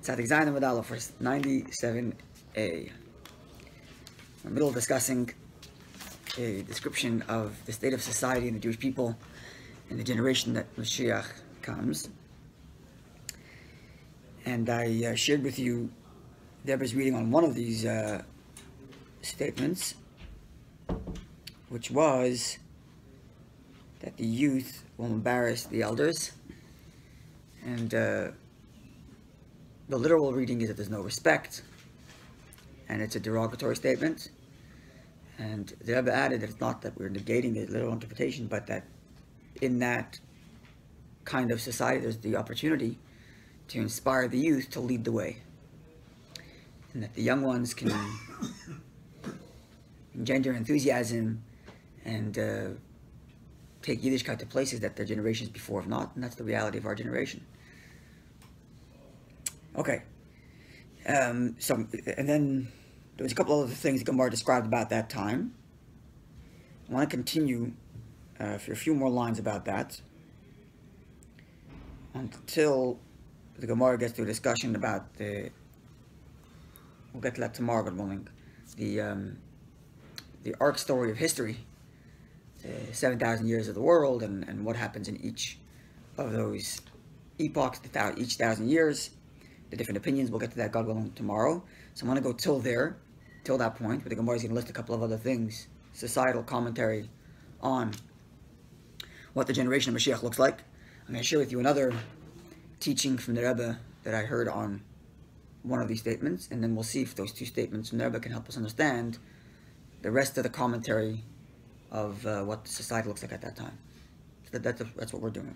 Tzadik Zayin Amud Aleph, verse 97a. We're in the middle of discussing a description of the state of society and the Jewish people in the generation that Moshiach comes. And I shared with you Deborah's reading on one of these statements, which was that the youth will embarrass the elders. And the literal reading is that there's no respect, and it's a derogatory statement. And the Rabbi added that it's not that we're negating the literal interpretation, but that in that kind of society, there's the opportunity to inspire the youth to lead the way, and that the young ones can engender enthusiasm and take Yiddishkeit to places that their generations before have not, and that's the reality of our generation. Okay, and then there was a couple other things Gemara described about that time. I want to continue for a few more lines about that until the Gemara gets to a discussion about the. We'll get to that tomorrow. Good morning. The arc story of history, the 7,000 years of the world, and what happens in each of those epochs, each 1,000 years, the different opinions. We'll get to that, God willing, tomorrow. So I'm going to go till that point, where the Gemara is going to list a couple of other things, societal commentary on what the generation of Moshiach looks like. I'm going to share with you another teaching from the Rebbe that I heard on one of these statements, and then we'll see if those two statements from the Rebbe can help us understand the rest of the commentary of what society looks like at that time. So that's what we're doing.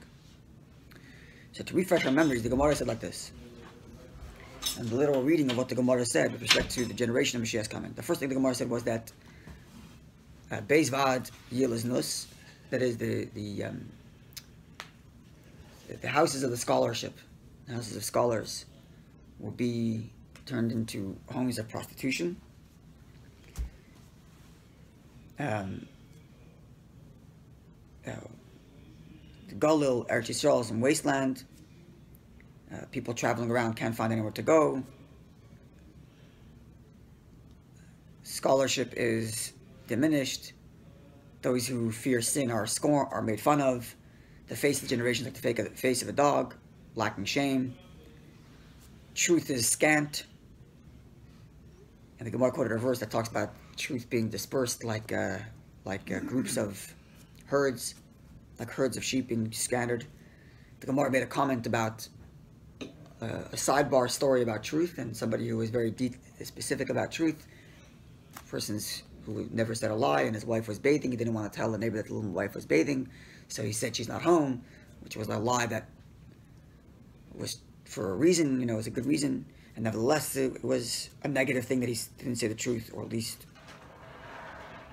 So to refresh our memories, the Gemara said like this, and the literal reading of what the Gemara said with respect to the generation of Mashiach's coming. The first thing the Gemara said was that Beis Vad Yilaz Nus, that is the houses of the scholarship, the houses of scholars, will be turned into homes of prostitution. The Galil, Eretz Yisrael, is in wasteland. People traveling around can't find anywhere to go. Scholarship is diminished. Those who fear sin are made fun of. The face of the generation is like the face of a dog, lacking shame. Truth is scant. And the Gemara quoted a verse that talks about truth being dispersed like groups of herds, like herds of sheep being scattered. The Gemara made a comment about a sidebar story about truth, and somebody who was very specific about truth. Persons who never said a lie, and his wife was bathing. He didn't want to tell the neighbor that the little wife was bathing, so he said she's not home, which was a lie that was for a reason, it was a good reason, and nevertheless it was a negative thing that he didn't say the truth, or at least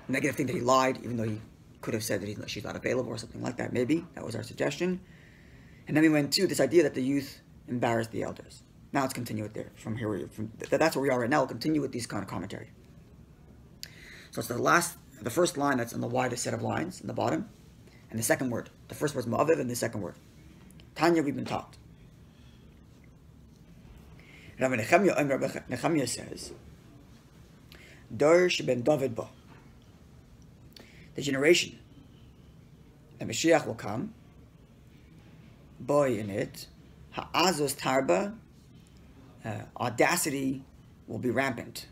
a negative thing that he lied, even though he could have said that she's not available or something like that. Maybe that was our suggestion. And then we went to this idea that the youth embarrass the elders. Now let's continue it there. That's where we are right now. We'll continue with these kind of commentary. So it's the first line that's on the widest set of lines in the bottom, and the second word. The first word is Ma'aviv, and the second word. Tanya, we've been taught. Rabbi Nechemiah says, Dor sheben David ba. The generation that Mashiach will come, boy in it, ha'azos tarba, audacity will be rampant.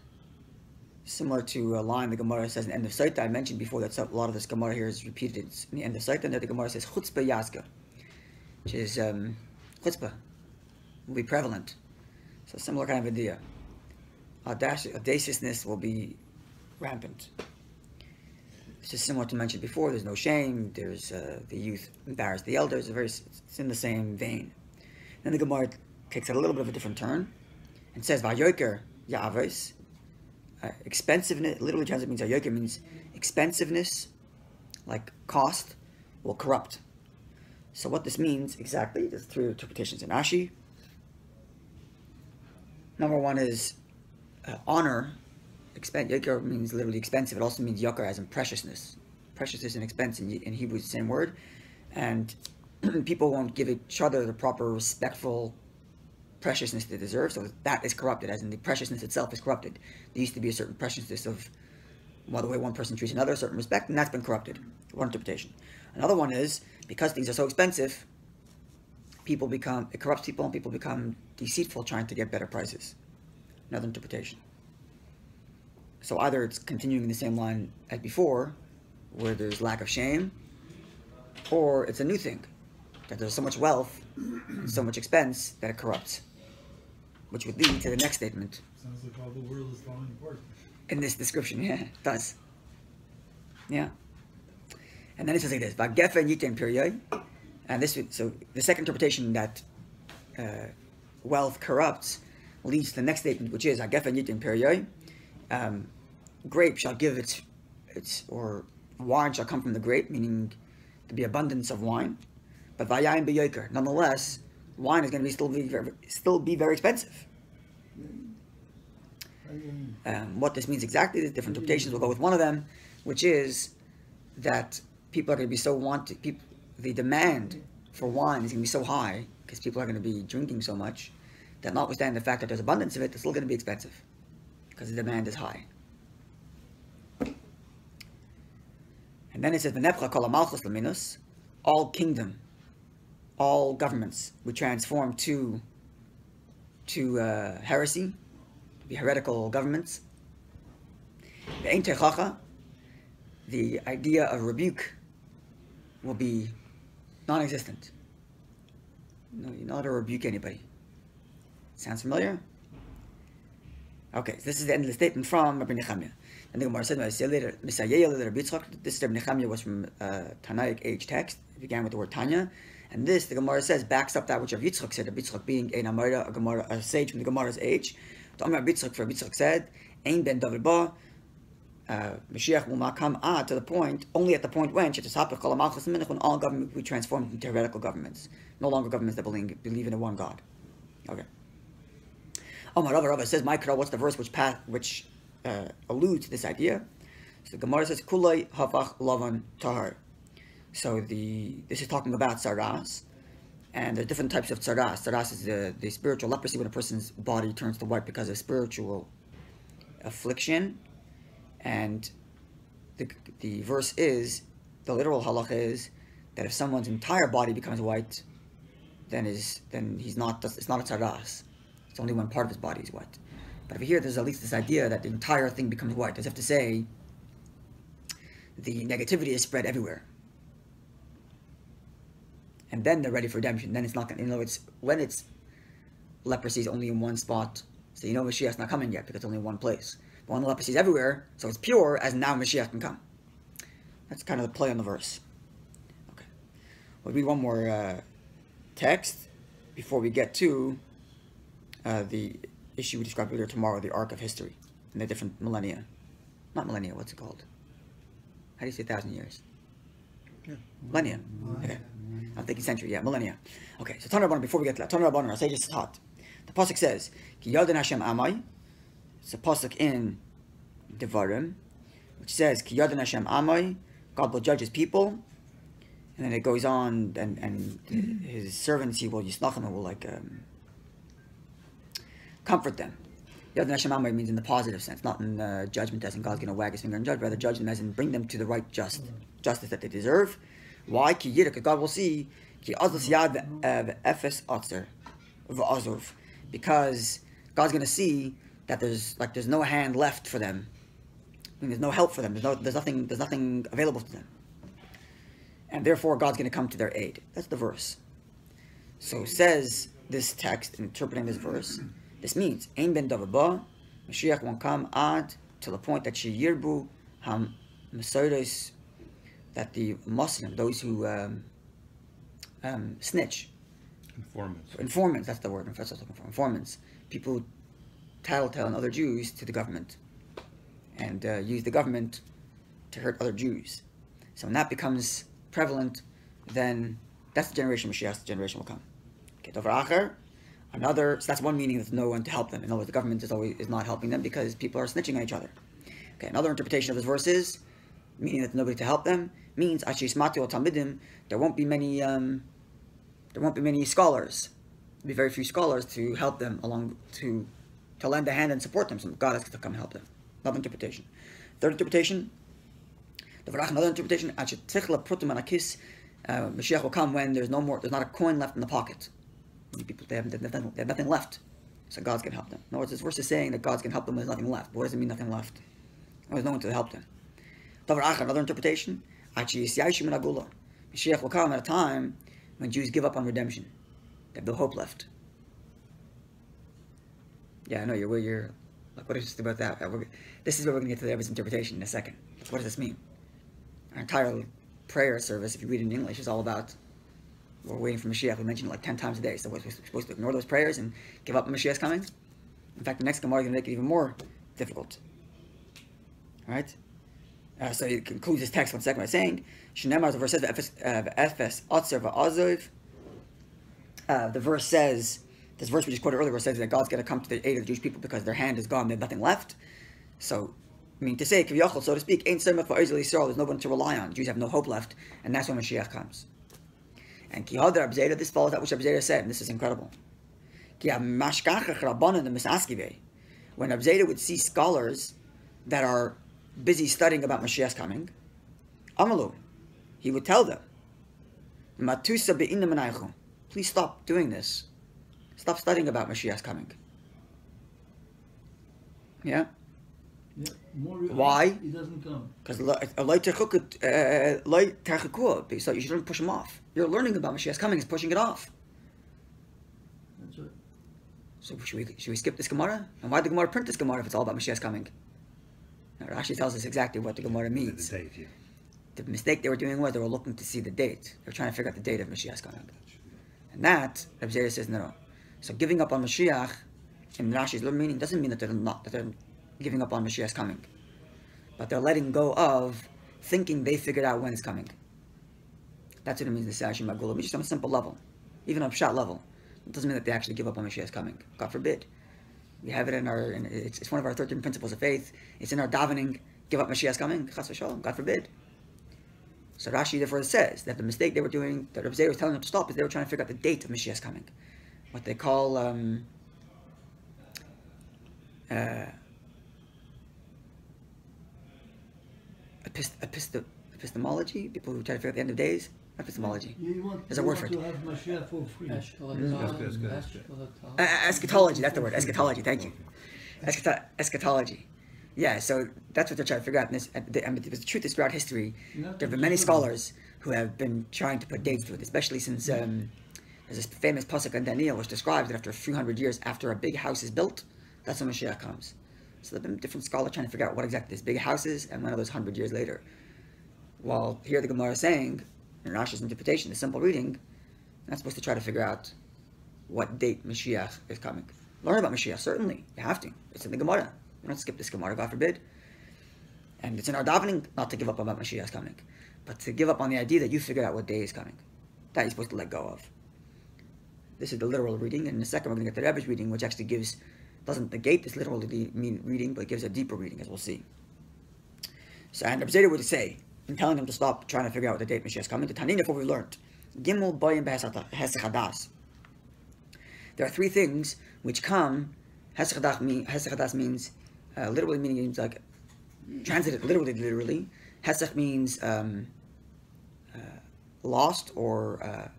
Similar to a line the Gemara says in the end of Saita. I mentioned before that a lot of this Gemara here is repeated in the end of Saita, and that the Gemara says chutzpah yazga, which is chutzpah will be prevalent. So similar kind of idea. Audaciousness will be rampant. It's just similar to mention before. There's no shame. There's the youth embarrass the elders. It's in the same vein. Then the Gemara takes it a little bit of a different turn and says vayoker ya'avis. Expensiveness, literally translated means ayoker, means expensiveness, like cost, will corrupt. So what this means exactly, there's three interpretations in Ashi. Number one is honor. Yoker means literally expensive. It also means yoker as in preciousness. Preciousness and expense in Hebrew is the same word. And people won't give each other the proper respectful preciousness they deserve. So that is corrupted, as in the preciousness itself is corrupted. There used to be a certain preciousness of the way one person treats another, a certain respect, and that's been corrupted. One interpretation. Another one is, because things are so expensive, it corrupts people, and people become deceitful trying to get better prices. Another interpretation. So either it's continuing in the same line as before, where there's lack of shame, or it's a new thing, that there's so much wealth and so much expense that it corrupts, which would lead to the next statement. Sounds like all the world is falling apart. In this description, yeah, it does. Yeah. And then it says like this, "Va'gefen yitin period," and so the second interpretation that wealth corrupts leads to the next statement, which is "Va'gefen yitin period." Grape shall give its, or wine shall come from the grape, meaning to be abundance of wine. But vayayin beyoker, nonetheless, wine is going to still be very expensive. What this means exactly, there's different interpretations. We'll go with one of them, which is that people are going to be so the demand for wine is going to be so high, because people are going to be drinking so much, that notwithstanding the fact that there's abundance of it, it's still going to be expensive, because the demand is high. And then it says, "V'nepcha kol hamalchus l'minus," all kingdom, all governments, we transform to heresy, the heretical governments. Ve'ein techacha, the idea of rebuke will be non-existent. No, you're not to rebuke anybody. Sounds familiar? Okay, so this is the end of the statement from Rabbi Nechemiah. And the Gemara said, this Rabbi Nechemiah was from Tanaic age text. It began with the word Tanya. And this, the Gemara says, backs up that which Rabbi Yitzchak said. Rabbi Yitzchak being a sage from the Gemara's age. For Rabbi Yitzchak said, Ein ben David ba, Moshiach will not come to the point, only at the point when all government will be transformed into heretical governments. No longer governments that believe in a one God. Okay. Rabbi says, what's the verse which alludes to this idea? So the Gemara says, Kulai havach lavan tahar. So this is talking about tsaras, and there are different types of tsaras. Tsaras is the spiritual leprosy, when a person's body turns to white because of spiritual affliction. And the verse is, the literal halacha is, that if someone's entire body becomes white, then he's not, it's not a tsaras. It's only one part of his body is white. But over here, there's at least this idea that the entire thing becomes white, as if to say, the negativity is spread everywhere. And then they're ready for redemption. Then it's not going to, when it's leprosy is only in one spot, so Mashiach's not coming yet, because it's only in one place. But when the leprosy is everywhere, so it's pure, as now Mashiach can come. That's kind of the play on the verse. Okay. We'll read one more text before we get to the issue we described earlier tomorrow, the arc of history, and the different millennia. Not millennia, what's it called? How do you say 1,000 years? Yeah. Millennia. Okay. I'm thinking century, yeah, millennia. Okay, so Tanur Rabbanan, before we get to that, Tanur Rabbanan, our sages is taught. The pasuk says, Ki Yodin Hashem Amai. It's a pasuk in Devarim, which says, Ki Yodin Hashem Amai, God will judge his people. And then it goes on, and his servants, he will yisnachim, and will comfort them. Yodin Hashem Amai means in the positive sense, not in judgment as in God's going to wag his finger and judge, rather judge them as in bring them to the right justice that they deserve. Why? Because God will see, because God's going to see that there's no hand left for them. I mean, there's no help for them. There's nothing available to them. And therefore, God's going to come to their aid. That's the verse. So says this text, interpreting this verse, this means, Ein ben David ba, Mashiach won't come till the point that she yirbu ham mesoidos, that the Muslim, those who snitch, informants, that's the word, that's what I was looking for, informants, people who tattletale on other Jews to the government, and use the government to hurt other Jews. So when that becomes prevalent, then that's the generation Mashiach's generation will come. Okay, Dover Acher, so that's one meaning, there's no one to help them. In other words, the government is not helping them because people are snitching on each other. Okay, another interpretation of this verse is, meaning that nobody to help them, means there won't be many scholars. be very few scholars to help them along, to lend a hand and support them. So God has to come and help them. Another interpretation. Third interpretation, another interpretation, Mashiach will come when there's not a coin left in the pocket. Many people, they have nothing left. So God's going to help them. In other words, this verse is saying that God's going to help them when there's nothing left. But what does it mean, nothing left? There's no one to help them. Another interpretation, Mashiach will come at a time when Jews give up on redemption. They have no hope left. Yeah, I know you're like, what is this about that? This is where we're going to get to the Rebbe's interpretation in a second. What does this mean? Our entire prayer service, if you read it in English, is all about, we're waiting for Mashiach. We mentioned it like 10 times a day. So we're supposed to ignore those prayers and give up on Mashiach's coming? In fact, the next Gemara is going to make it even more difficult. Alright? So he concludes his text 1 second by saying, Shenemar, the verse says, Efes Otzer Va'azov. The verse says, this verse we just quoted earlier says that God's going to come to the aid of the Jewish people because their hand is gone, they have nothing left. So, I mean, to say, Kiviyachol, so to speak, Ain't Semach Va'Ozel Yisrael, there's no one to rely on. Jews have no hope left, and that's when Mashiach comes. And Kihadar Abzeda, this follows that which Abzeda said, and this is incredible. When Abzeda would see scholars that are busy studying about Mashiach's coming, Amalu, he would tell them, please stop doing this. Stop studying about Mashiach's coming. Yeah? Why? He doesn't come. Because so you shouldn't push him off. You're learning about Mashiach's coming, is pushing it off. That's right. So should we skip this Gemara? And why did the Gemara print this Gemara if it's all about Mashiach's coming? Now, it actually tells us exactly what the Gemara means. The mistake they were doing was they were looking to see the date. They were trying to figure out the date of Mashiach's coming. And that, Rabbi Zera says, no. So giving up on Mashiach, in Rashi's meaning, doesn't mean that they're giving up on Mashiach's coming. But they're letting go of thinking they figured out when it's coming. That's what it means, the Sashim Magula. Just on a simple level. Even on a shot level. It doesn't mean that they actually give up on Mashiach's coming. God forbid. We have it it's one of our 13 principles of faith. It's in our davening, give up Mashiach's coming. Chas v'shalom, God forbid. So Rashi therefore says that the mistake they were doing, that Rabbi Zera was telling them to stop, is they were trying to figure out the date of Mashiach's coming. What they call epistemology. People who try to figure out the end of days. Epistemology. There's a word for it. To have Mashiach for free. Eschatology. That's the word. Eschatology. Thank you. Eschatology. Yeah, so that's what they're trying to figure out. The truth is, throughout history, there have been many scholars who have been trying to put dates to it, especially since there's this famous pasuk in Daniel which describes that after a few hundred years after a big house is built, that's when Mashiach comes. So there have been different scholars trying to figure out what exactly this big house is and when are those 100 years later. While here the Gemara is saying, in Rashi's interpretation, the simple reading, you're not supposed to try to figure out what date Mashiach is coming. Learn about Mashiach, certainly. You have to. It's in the Gemara. We don't skip this Gemara, God forbid. And it's in our davening not to give up about Mashiach's coming, but to give up on the idea that you figured out what day is coming. That you're supposed to let go of. This is the literal reading, and in a second we're going to get the Rebbe's reading, which actually doesn't negate this literal reading, but gives a deeper reading, as we'll see. So, and Rabbi Zera would say, in telling them to stop trying to figure out what the date Mashiach is coming, the Tanina, what we learned, Gimel Boyim Hesach. There are three things which come. Hesach means literally meaning like translated literally. Hesach means lost, or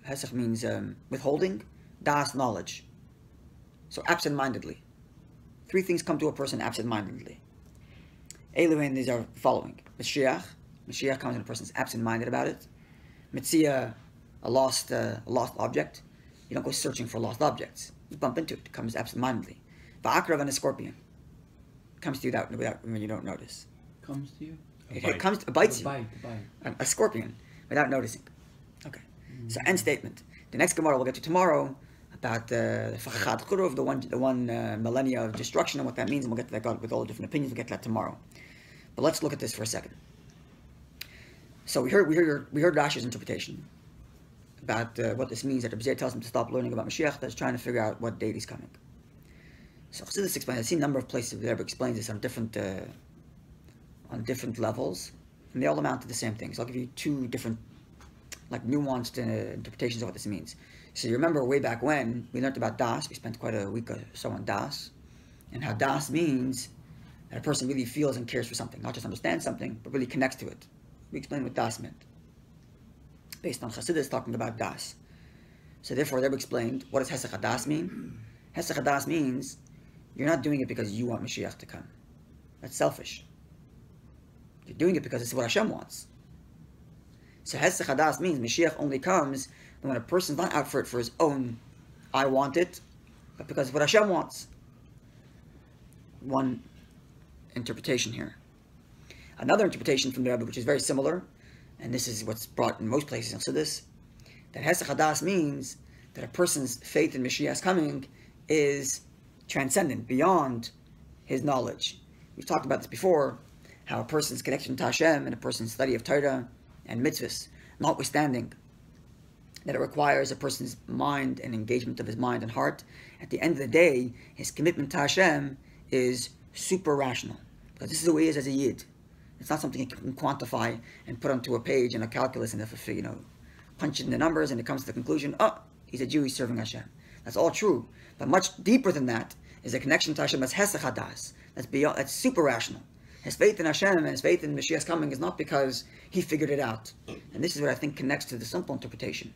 Hesach means withholding. Das, knowledge. So absent-mindedly. Three things come to a person absent-mindedly. Eluhin, these are following. Mashiach comes when a person's absent-minded about it. Metzia, a lost object. You don't go searching for lost objects. You bump into it. It comes absent-mindedly. Va'akrav, and a scorpion. It comes to you without when you don't notice. Comes to you? It bites you. A bite. A scorpion, without noticing. Okay. So end statement. The next Gemara we'll get to tomorrow about the Fachad Churuv, the one millennia of destruction, and what that means, and we'll get to that with all the different opinions. We'll get to that tomorrow. But let's look at this for a second. So we heard Rashi's interpretation about what this means, that Rabbi Zera tells him to stop learning about Mashiach, that's trying to figure out what date he's coming. So Chassidus explains, I've seen a number of places where Rebbe explains this on different levels, and they all amount to the same thing. So I'll give you two different, like, nuanced interpretations of what this means. So you remember way back when we learned about Das. We spent quite a week or so on Das, and how Das means that a person really feels and cares for something, not just understands something, but really connects to it. We explained what Das meant, based on Chassidus talking about Das. So therefore, they explained, what does Hesach HaDas mean? Hesach HaDas means you're not doing it because you want Moshiach to come. That's selfish. You're doing it because it's what Hashem wants. So Hesach HaDas means Moshiach only comes when a person's not out for it for his own, I want it, but because it's what Hashem wants. One interpretation here. Another interpretation from the Rabbi, which is very similar, and this is what's brought in most places in Chassidus, that Hesach HaDas means that a person's faith in Mashiach's coming is transcendent, beyond his knowledge. We've talked about this before, how a person's connection to Hashem and a person's study of Torah and mitzvahs, notwithstanding that it requires a person's mind and engagement of his mind and heart, at the end of the day, his commitment to Hashem is super rational. Because this is who he is as a Yid. It's not something you can quantify and put onto a page in a calculus and if punch it in the numbers and it comes to the conclusion, oh, he's a Jew, he's serving Hashem. That's all true. But much deeper than that is a connection to Hashem that's Hesach HaDas. That's super rational. His faith in Hashem and his faith in Mashiach's coming is not because he figured it out. And this is what I think connects to the simple interpretation.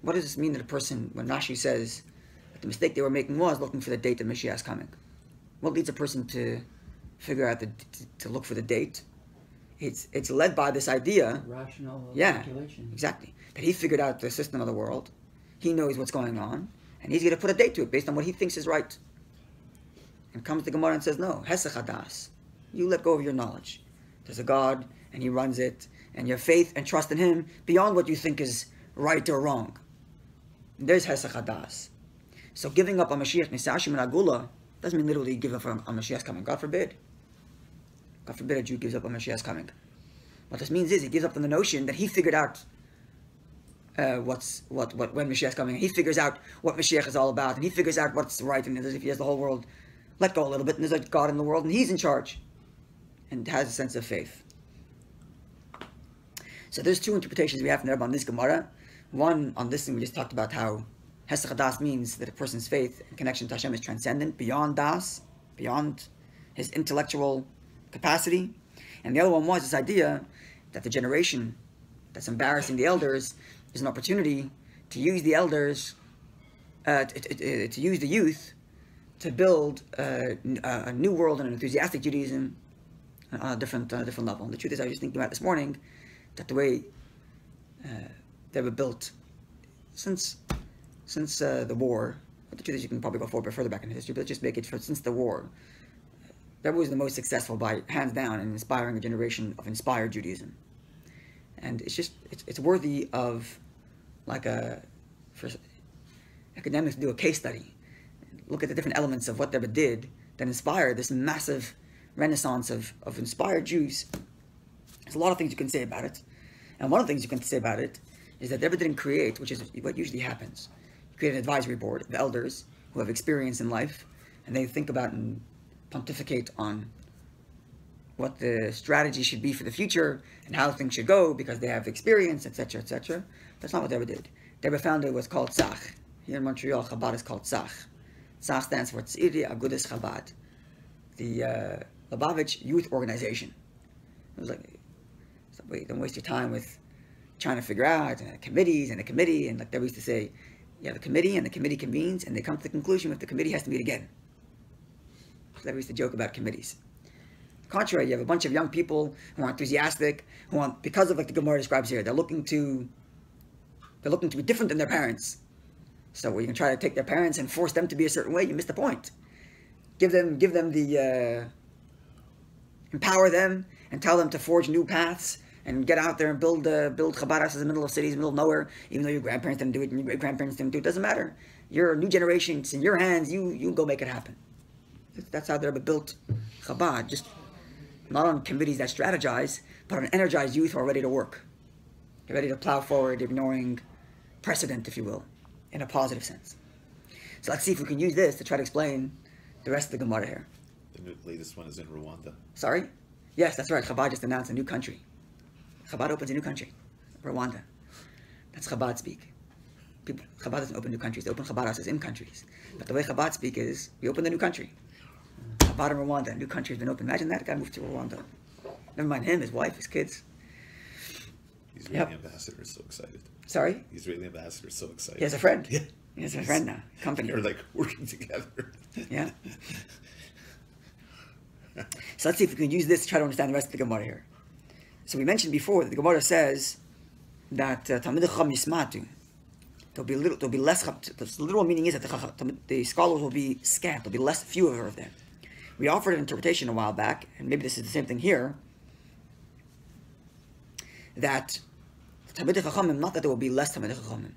What does this mean that a person, when Rashi says that the mistake they were making was looking for the date of Mashiach's coming? What leads a person to figure out to look for the date? It's led by this idea, rational calculation. Exactly. That he figured out the system of the world, he knows what's going on, and he's going to put a date to it based on what he thinks is right. And comes to Gemara and says, no, Hesach HaDas. You let go of your knowledge. There's a God, and he runs it, and your faith and trust in him beyond what you think is right or wrong. And there's Hesach HaDas. So giving up on Mashiach, Nisashim and Agula, doesn't mean literally give up on Mashiach's coming. God forbid. God forbid a Jew gives up on Mashiach's coming. What this means is he gives up on the notion that he figured out when Mashiach's coming. He figures out what Mashiach is all about, and he figures out what's right, and as if he has the whole world let go a little bit, and there's a God in the world, and he's in charge, and has a sense of faith. So there's two interpretations we have from the Rabbi on this Gemara. One, on this thing we just talked about how Hesach HaDas means that a person's faith and connection to Hashem is transcendent, beyond Das, beyond his intellectual capacity. And the other one was this idea that the generation that's embarrassing the elders is an opportunity to use the elders, to use the youth to build a new world and an enthusiastic Judaism on a different level. And the truth is, I was just thinking about this morning that the way they were built since the war, but the truth is you can probably go forward further back in history, but let's just make it since the war, Rabbi was the most successful by hands down in inspiring a generation of inspired Judaism. And it's worthy of for academics to do a case study, look at the different elements of what Rebbe did that inspired this massive renaissance of inspired Jews. There's a lot of things you can say about it. And one of the things you can say about it is that Rebbe didn't create, which is what usually happens. You create an advisory board of elders who have experience in life, and they think about and pontificate on what the strategy should be for the future and how things should go because they have experience, etc., etc. That's not what Rebbe did. Rebbe founded what's called Tzach. Here in Montreal, Chabad is called Tzach. Tzach stands for Tziri Agudas Chabad, the Lubavitch Youth Organization. It was like, wait, don't waste your time with trying to figure out committees and a committee, and like they used to say, you have a committee and the committee convenes and they come to the conclusion if the committee has to meet again. They used to joke about committees. Contrary, you have a bunch of young people who are enthusiastic, who want, because of like the Gemara describes here, they're looking to be different than their parents. So you can try to take their parents and force them to be a certain way, you miss the point. Give them the empower them and tell them to forge new paths and get out there and build Chabadas in the middle of cities, middle of nowhere, even though your grandparents didn't do it and your great-grandparents didn't do it. It doesn't matter. You're a new generation, it's in your hands, you go make it happen. That's how the Rebbe built Chabad, just not on committees that strategize, but on energized youth who are ready to work. They're ready to plow forward, ignoring precedent, if you will, in a positive sense. So let's see if we can use this to try to explain the rest of the Gemara here. The latest one is in Rwanda. Sorry? Yes, that's right. Chabad just announced a new country. Chabad opens a new country. Rwanda. That's Chabad speak. People, Chabad doesn't open new countries. They open Chabad houses in countries. But the way Chabad speak is, we open the new country. Chabad in Rwanda, a new country has been opened. Imagine that guy moved to Rwanda. Never mind him, his wife, his kids. Israeli ambassador is so excited. Sorry? Israeli ambassador is so excited. He has a friend. Yeah. He has a friend now. Company. They're like working together. Yeah. So let's see if we can use this to try to understand the rest of the Gemara here. So we mentioned before that the Gemara says that Talmud Chacham Yismatu. There'll be less. The literal meaning is that the scholars will be scant. There'll be fewer of them. We offered an interpretation a while back, and maybe this is the same thing here. That Talmud Chachamim, not that there will be less Talmud Chachamim,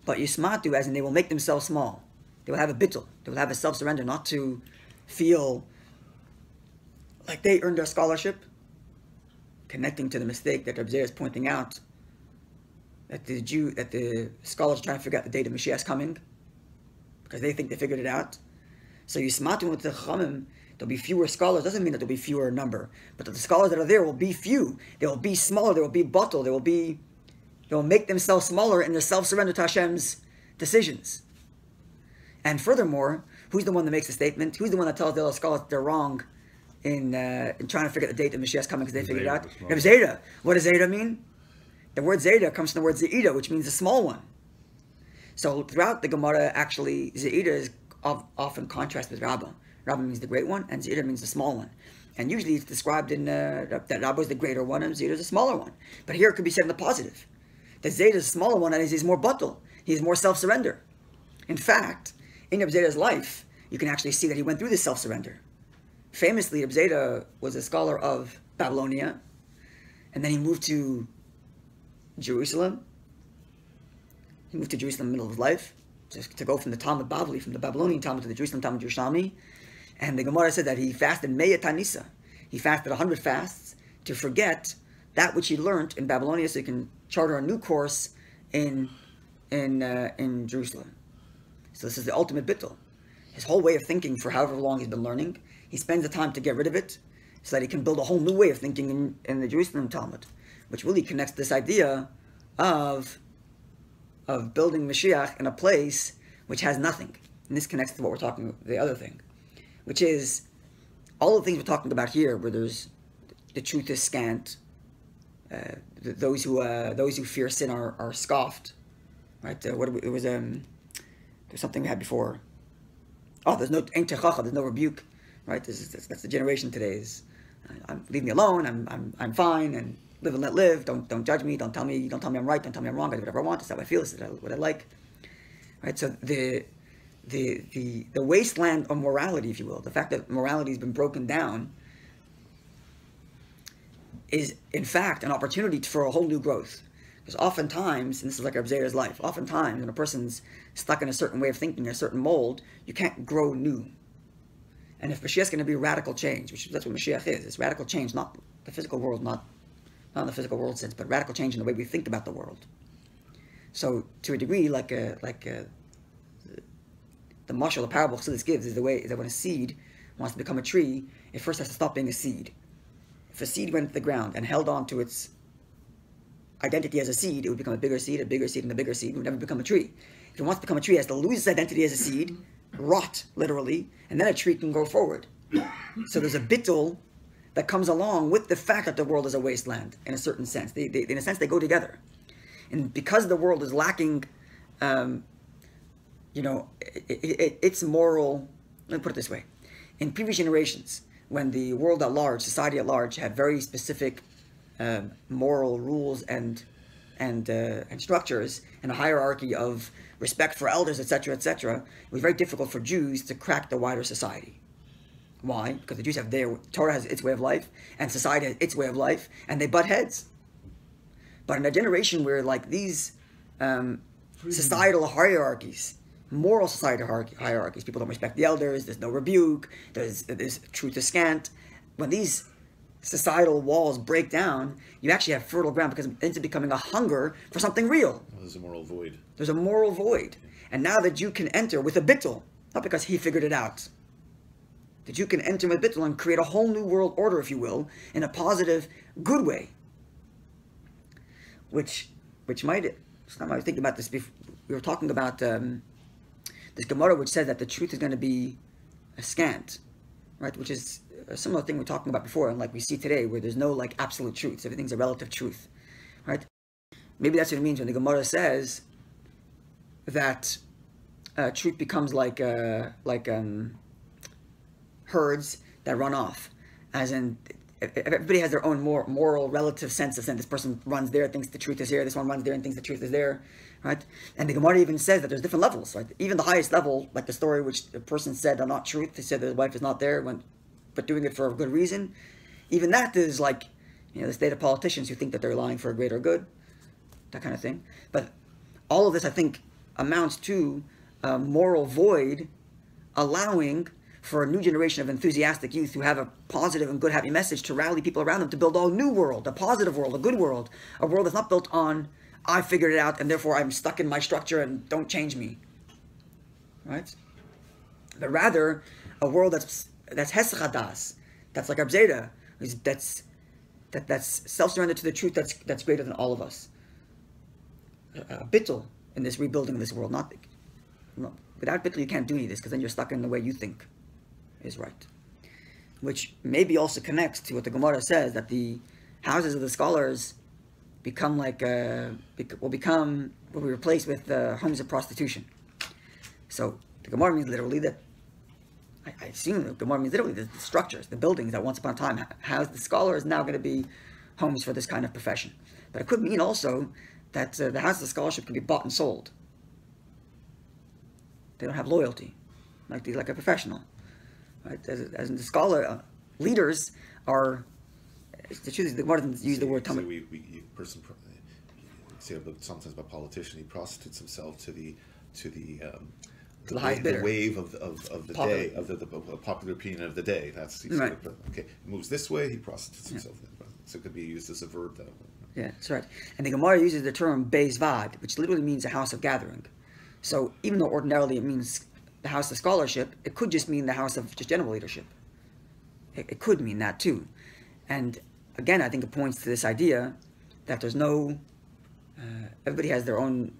but Yismatu, as in they will make themselves small. They will have a bittul. They will have a self-surrender, not to feel like they earned their scholarship, connecting to the mistake that Rabbi is pointing out, that the scholars are trying to figure out the date of Moshiach coming, because they think they figured it out. So Yismatu with the Chachamim, there'll be fewer scholars. Doesn't mean that there'll be fewer number, but that the scholars that are there will be few. They will be smaller. They will be bottled. They will make themselves smaller in their self-surrender to Hashem's decisions. And furthermore, who's the one that makes the statement? Who's the one that tells the other scholars that they're wrong in trying to figure out the date of Moshiach coming because they figured it out? Rabbi Zayda. What does Zayda mean? The word Zayda comes from the word Zayda, which means the small one. So throughout the Gemara, actually, Zayda is often contrasted with Rabbi. Rabbi means the great one, and Zayda means the small one. And usually it's described in that Rabbi is the greater one, and Zayda is the smaller one. But here it could be said in the positive. That Zayda is the smaller one, and he's more buttal. He's more self-surrender. In fact, in Rabbi Zayda's life, you can actually see that he went through this self-surrender. Famously, Rabbi Zayda was a scholar of Babylonia, and then he moved to Jerusalem. He moved to Jerusalem in the middle of his life, just to go from the Talmud Bavli, from the Babylonian Talmud to the Jerusalem Talmud Yerushalmi. And the Gemara said that he fasted Meya Tanisa. He fasted 100 fasts to forget that which he learned in Babylonia, so he can charter a new course in Jerusalem. So this is the ultimate bittul. His whole way of thinking for however long he's been learning, he spends the time to get rid of it so that he can build a whole new way of thinking in the Jerusalem Talmud, which really connects this idea of building Moshiach in a place which has nothing. And this connects to what we're talking about, the other thing, which is all the things we're talking about here, where there's the truth is scant, those who fear sin are scoffed, right? There's something we had before. Oh, there's no ein techacha, there's no rebuke, right? That's the generation today. Is leave me alone. I'm fine, and live and let live. Don't judge me. Don't tell me I'm right. Don't tell me I'm wrong. I do whatever I want. That's how I feel. This is what I like, right? So the wasteland of morality, if you will, the fact that morality has been broken down, is in fact an opportunity for a whole new growth. Because oftentimes, and this is like Rabbi Zayda's life, oftentimes when a person's stuck in a certain way of thinking, a certain mold, you can't grow new. And if Mashiach is going to be radical change, which that's what Mashiach is, it's radical change, not the physical world, not in the physical world sense, but radical change in the way we think about the world. So to a degree, the mashal, the parable Chassidus gives, is the way that when a seed wants to become a tree, it first has to stop being a seed. If a seed went to the ground and held on to its identity as a seed, it would become a bigger seed, and a bigger seed. It would never become a tree. If it wants to become a tree, it has to lose its identity as a seed, rot, literally, and then a tree can go forward. So there's a bittul that comes along with the fact that the world is a wasteland, in a certain sense. In a sense, they go together. And because the world is lacking, its moral, let me put it this way. In previous generations, when the world at large, society at large, had very specific moral rules and structures, and a hierarchy of respect for elders, etc., it was very difficult for Jews to crack the wider society. Why? Because the Jews have Torah has its way of life, and society has its way of life, and they butt heads. But in a generation where these societal hierarchies, moral societal hierarchies, people don't respect the elders, there's no rebuke, there's truth is scant. When these societal walls break down, you actually have fertile ground, because it ends up becoming a hunger for something real. There's a moral void. There's a moral void. And now the Jew can enter with a bittul, not because he figured it out. The Jew can enter with bittul and create a whole new world order, if you will, in a positive, good way. Which might, I was thinking about this we were talking about this Gemara which says that the truth is going to be scant, right? Which is a similar thing we were talking about before, and like we see today, where there's no like absolute truths. Everything's a relative truth, right? Maybe that's what it means when the Gemara says that truth becomes like herds that run off, as in everybody has their own moral relative sense of sense. This person runs there, thinks the truth is here. This one runs there and thinks the truth is there, right? And the Gemara even says that there's different levels, right? Even the highest level, like the story which a person said are not truth. He said that his wife is not there, but doing it for a good reason. Even that is like, the state of politicians who think that they're lying for a greater good, that kind of thing. But all of this, I think, amounts to a moral void, allowing for a new generation of enthusiastic youth who have a positive and good, happy message to rally people around them to build a new world, a positive world, a good world, a world that's not built on, I figured it out and therefore I'm stuck in my structure and don't change me, right? But rather, a world that's hesach hadas, that's like Reb Zera, that's self-surrender to the truth that's greater than all of us. A bittul in this rebuilding of this world, without bittul you can't do any of this, because then you're stuck in the way you think is right. Which maybe also connects to what the Gemara says, that the houses of the scholars will be replaced with homes of prostitution. So the Gemara means literally that, I assume the Gemara means literally the structures, the buildings that once upon a time housed the scholars, now going to be homes for this kind of profession. But it could mean also that the house of scholarship can be bought and sold. They don't have loyalty, like a professional. Right? As in the scholar, leaders are, the truth is, the Gemara doesn't use the word Talmud. Sometimes about politician, he prostitutes himself to the highest bidder. Wave of the Popular. day, of the popular opinion of the day. That's right. Okay. He moves this way, he prostitutes himself. So it could be used as a verb that way. Yeah, that's right. And the Gemara uses the term Beis Vad, which literally means a house of gathering. So even though ordinarily it means the house of scholarship, it could just mean the house of just general leadership. It could mean that too. And again, I think it points to this idea that there's no, everybody has their own,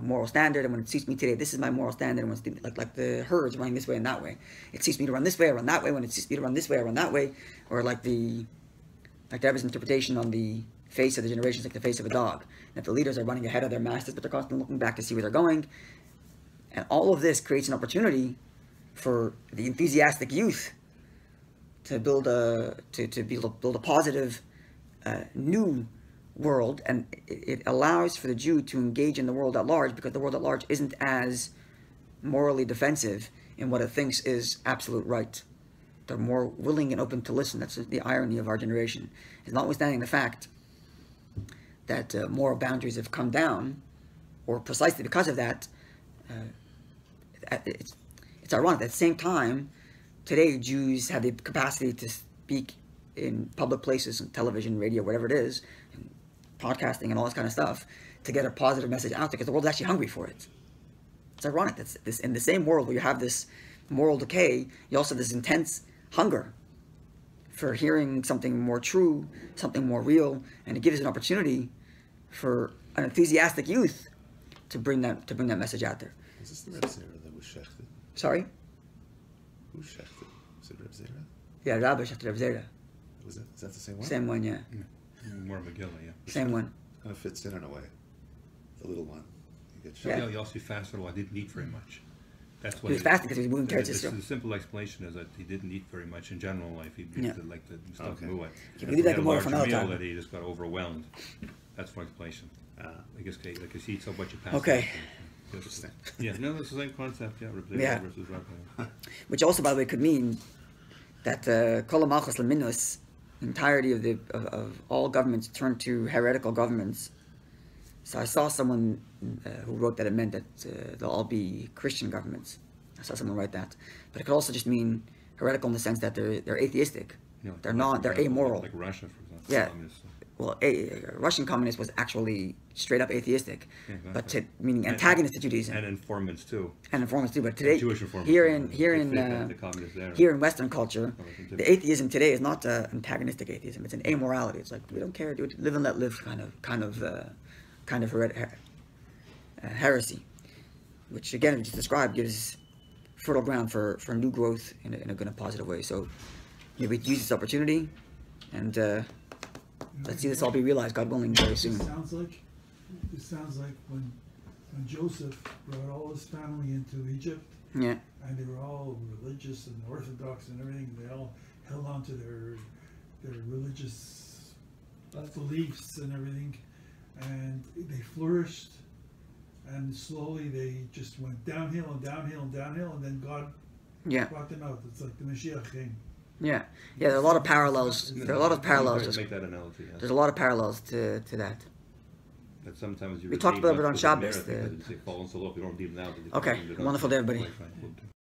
moral standard, and when it suits me today, this is my moral standard, and when it's like the herds running this way and that way. It suits me to run this way, I run that way. When it suits me to run this way, I run that way. Or like the Rebbe's interpretation on the face of the generations, like the face of a dog. And if the leaders are running ahead of their masters, but they're constantly looking back to see where they're going. And all of this creates an opportunity for the enthusiastic youth to build a positive new world, and it allows for the Jew to engage in the world at large, because the world at large isn't as morally defensive in what it thinks is absolute right. They're more willing and open to listen. That's the irony of our generation. Is notwithstanding the fact that moral boundaries have come down, or precisely because of that, it's ironic. At the same time, today Jews have the capacity to speak in public places, and television, radio, whatever it is, and podcasting and all this kind of stuff, to get a positive message out there, because the world is actually hungry for it. It's ironic that this, in the same world where you have this moral decay, you also have this intense hunger for hearing something more true, something more real, and it gives an opportunity for an enthusiastic youth to bring that message out there. Is this the Reb Zera that was shechted? Sorry? Who's shechted? Was it Reb Zera? Yeah, Rabbi shechted Reb Zera. Is that the same one? Same one, yeah. More Megillah, yeah. Same one. Kind of fits in a way. The little one. You get Yeah. shechted. He also fasted a lot. Didn't eat very much. That's He was fasting because he was moving towards the Israel. simple explanation is that he didn't eat very much in general life. He Yeah. like the stuff Okay. Mu'at. You can leave that Gemara for another meal time. that he just got overwhelmed. That's one explanation. I guess he eats so much you pass. Okay. Interesting. Yeah, no, that's the same concept. Yeah, Reb Zera Yeah. versus Rabbi. Which also, by the way, could mean that Kol HaMalchus L'Minus, the entirety of all governments turned to heretical governments. So I saw someone who wrote that it meant that they'll all be Christian governments. I saw someone write that. But it could also just mean heretical in the sense that they're atheistic. You know, They're not, they're amoral. Like Russia, for example. Yeah. Communists. Well, Russian communist was actually straight up atheistic, Yeah, exactly. but meaning antagonist to Judaism. And informants too. And informants too. But today, Jewish informants. here in The communists there. here in Western culture, Communism too. the atheism today is not antagonistic atheism. It's an amorality. It's like we don't care, dude. Live and let live, kind of heresy, which again, we just described, gives fertile ground for new growth in a good and positive way. So, we use this opportunity, and let's see this all be realized, God willing, very soon. This sounds like when Joseph brought all his family into Egypt, Yeah. and they were all religious and orthodox and everything. They all held on to their religious beliefs and everything, and they flourished. And slowly they just went downhill and downhill and downhill, and then God brought them out. It's like the Moshiach came. Yeah, there are a lot of parallels. There are a lot of parallels. To make that analogy. Yeah. There's a lot of parallels to that. That sometimes you We talked a little bit on Shabbos. Because they fall so low if you don't redeem now. Okay, wonderful day, everybody. Right.